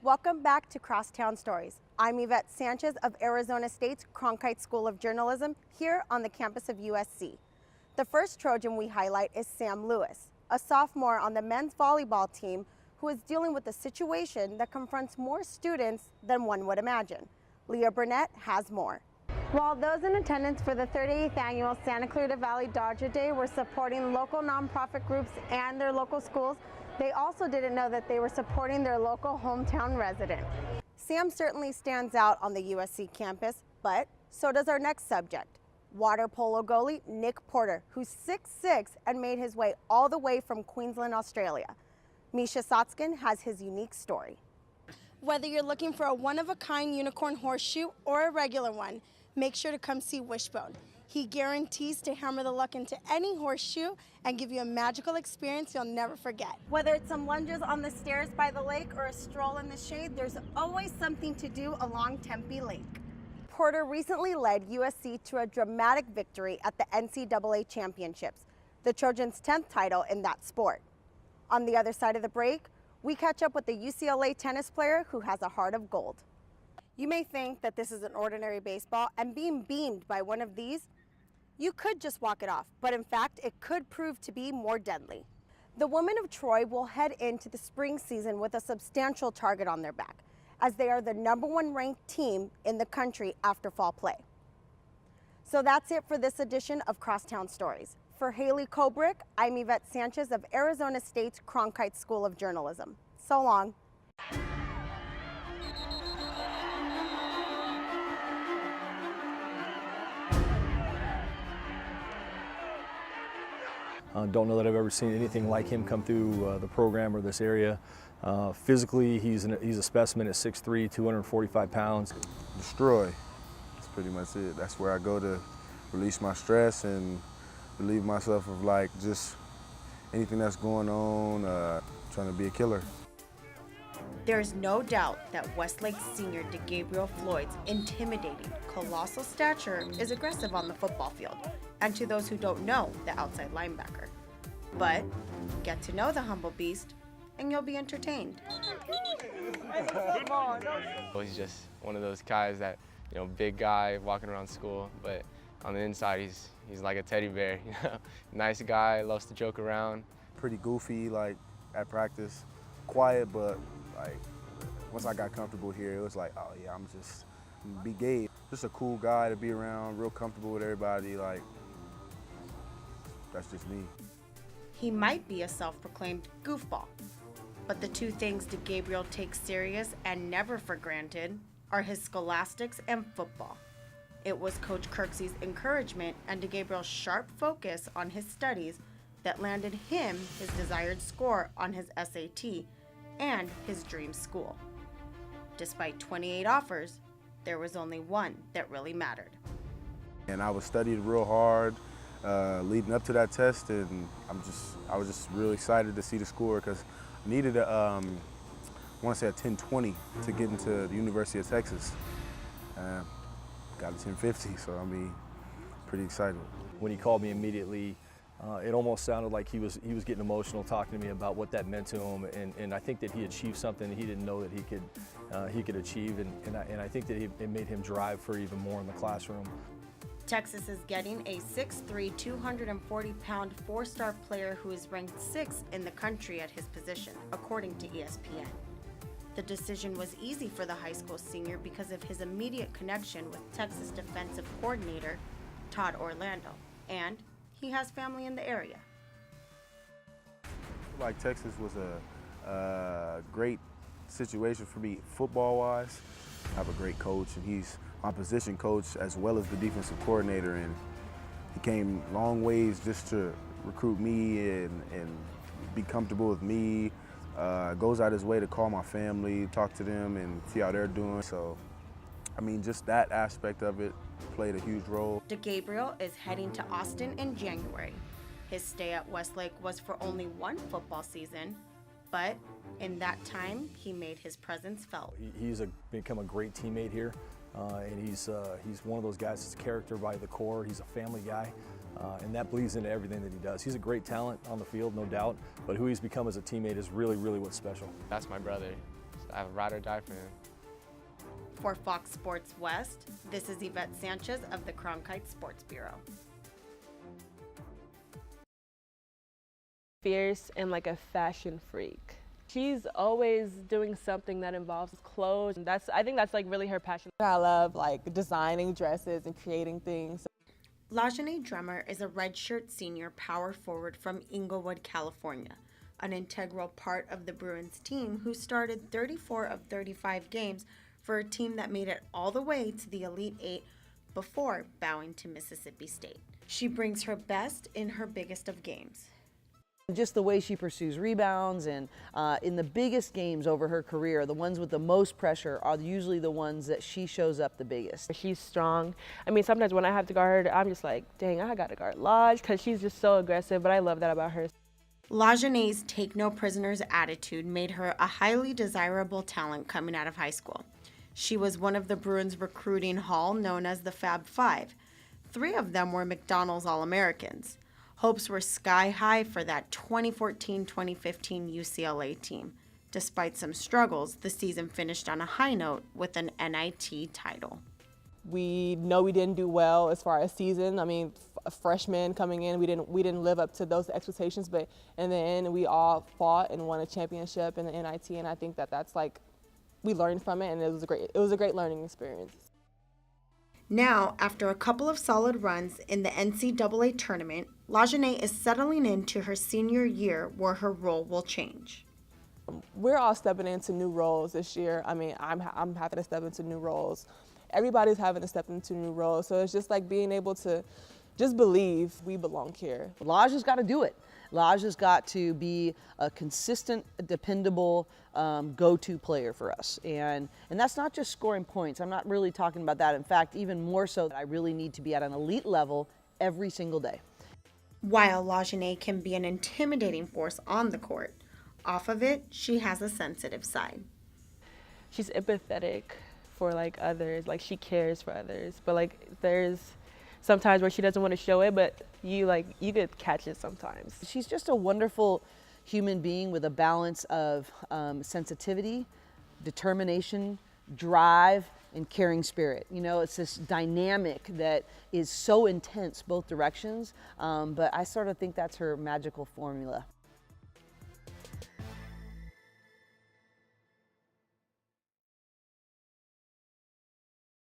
Welcome back to Crosstown Stories. I'm Yvette Sanchez of Arizona State's Cronkite School of Journalism here on the campus of USC. The first Trojan we highlight is Sam Lewis, a sophomore on the men's volleyball team who is dealing with a situation that confronts more students than one would imagine. Leah Burnett has more. While those in attendance for the 38th annual Santa Clarita Valley Dodger Day were supporting local nonprofit groups and their local schools, they also didn't know that they were supporting their local hometown resident. Sam certainly stands out on the USC campus, but so does our next subject, water polo goalie Nick Porter, who's 6'6" and made his way all the way from Queensland, Australia. Misha Sotskin has his unique story. Whether you're looking for a one-of-a-kind unicorn horseshoe or a regular one, make sure to come see Wishbone. He guarantees to hammer the luck into any horseshoe and give you a magical experience you'll never forget. Whether it's some lunges on the stairs by the lake or a stroll in the shade, there's always something to do along Tempe Lake. Porter recently led USC to a dramatic victory at the NCAA Championships, the Trojans' 10th title in that sport. On the other side of the break, we catch up with the UCLA tennis player who has a heart of gold. You may think that this is an ordinary baseball, and being beamed by one of these, you could just walk it off, but in fact, it could prove to be more deadly. The women of Troy will head into the spring season with a substantial target on their back, as they are the #1 ranked team in the country after fall play. So that's it for this edition of Crosstown Stories. For Haley Kobrick, I'm Yvette Sanchez of Arizona State's Cronkite School of Journalism. So long. Don't know that I've ever seen anything like him come through the program or this area. Physically, he's a specimen at 6'3", 245 pounds. Destroy. That's pretty much it. That's where I go to release my stress and relieve myself of like just anything that's going on, trying to be a killer. There's no doubt that Westlake senior DeGabriel Floyd's intimidating, colossal stature is aggressive on the football field, and to those who don't know, the outside linebacker. But get to know the humble beast, and you'll be entertained. He's just one of those guys that, big guy walking around school, but on the inside he's like a teddy bear. Nice guy, loves to joke around. Pretty goofy, like at practice, quiet, but like once I got comfortable here, it was like, oh yeah, I'm just be Gabe. Just a cool guy to be around, real comfortable with everybody. Like that's just me. He might be a self-proclaimed goofball, but the two things DeGabriel takes serious and never for granted are his scholastics and football. It was Coach Kirksey's encouragement and DeGabriel's sharp focus on his studies that landed him his desired score on his SAT and his dream school. Despite 28 offers, there was only one that really mattered. And I was studying real hard leading up to that test, and I was just really excited to see the score because I needed I want to say a 1020 to get into the University of Texas. Got a 1050, so I mean, pretty excited. When he called me immediately, it almost sounded like he was getting emotional talking to me about what that meant to him, and I think that he achieved something he didn't know that he could achieve, and I think that it made him drive for even more in the classroom. Texas is getting a 6'3", 240-pound four-star player who is ranked 6th in the country at his position, according to ESPN. The decision was easy for the high school senior because of his immediate connection with Texas defensive coordinator Todd Orlando, and he has family in the area. Like Texas was a great situation for me football-wise. I have a great coach, and he's my position coach as well as the defensive coordinator, and he came long ways just to recruit me and be comfortable with me. Goes out his way to call my family, talk to them, and see how they're doing. So, I mean, just that aspect of it played a huge role. DeGabriel is heading to Austin in January. His stay at Westlake was for only one football season, but in that time, he made his presence felt. He's become a great teammate here, and he's one of those guys that's a character by the core. He's a family guy, and that bleeds into everything that he does. He's a great talent on the field, no doubt, but who he's become as a teammate is really, really what's special. That's my brother. I ride or die for him. For Fox Sports West, this is Yvette Sanchez of the Cronkite Sports Bureau. Fierce and like a fashion freak. She's always doing something that involves clothes. I think that's like really her passion. I love like designing dresses and creating things. Lajanae Drummer is a redshirt senior power forward from Inglewood, California, an integral part of the Bruins team who started 34 of 35 games for a team that made it all the way to the Elite Eight before bowing to Mississippi State. She brings her best in her biggest of games. Just the way she pursues rebounds and in the biggest games over her career, the ones with the most pressure are usually the ones that she shows up the biggest. She's strong. I mean, sometimes when I have to guard her, I'm just like, dang, I got to guard Laj because she's just so aggressive, but I love that about her. Lajanae's take-no-prisoners attitude made her a highly desirable talent coming out of high school. She was one of the Bruins' recruiting haul known as the Fab Five. 3 of them were McDonald's All-Americans. Hopes were sky high for that 2014-2015 UCLA team. Despite some struggles, the season finished on a high note with an NIT title. We know we didn't do well as far as season. I mean, a freshman coming in, we didn't live up to those expectations, but in the end, we all fought and won a championship in the NIT, and I think that's like, we learned from it, and it was a great learning experience. Now, after a couple of solid runs in the NCAA tournament, Lajanae is settling into her senior year where her role will change. We're all stepping into new roles this year. I mean, I'm having to step into new roles. Everybody's having to step into new roles. So it's just like being able to just believe we belong here. Laj has got to do it. Laj has got to be a consistent, dependable go-to player for us. And that's not just scoring points. I'm not really talking about that. In fact, even more so, I really need to be at an elite level every single day. While Lajanae can be an intimidating force on the court, off of it, she has a sensitive side. She's empathetic for like others, like she cares for others, but like there's sometimes where she doesn't want to show it, but you could catch it sometimes. She's just a wonderful human being with a balance of sensitivity, determination, drive, and caring spirit. You know, it's this dynamic that is so intense both directions, but I sort of think that's her magical formula.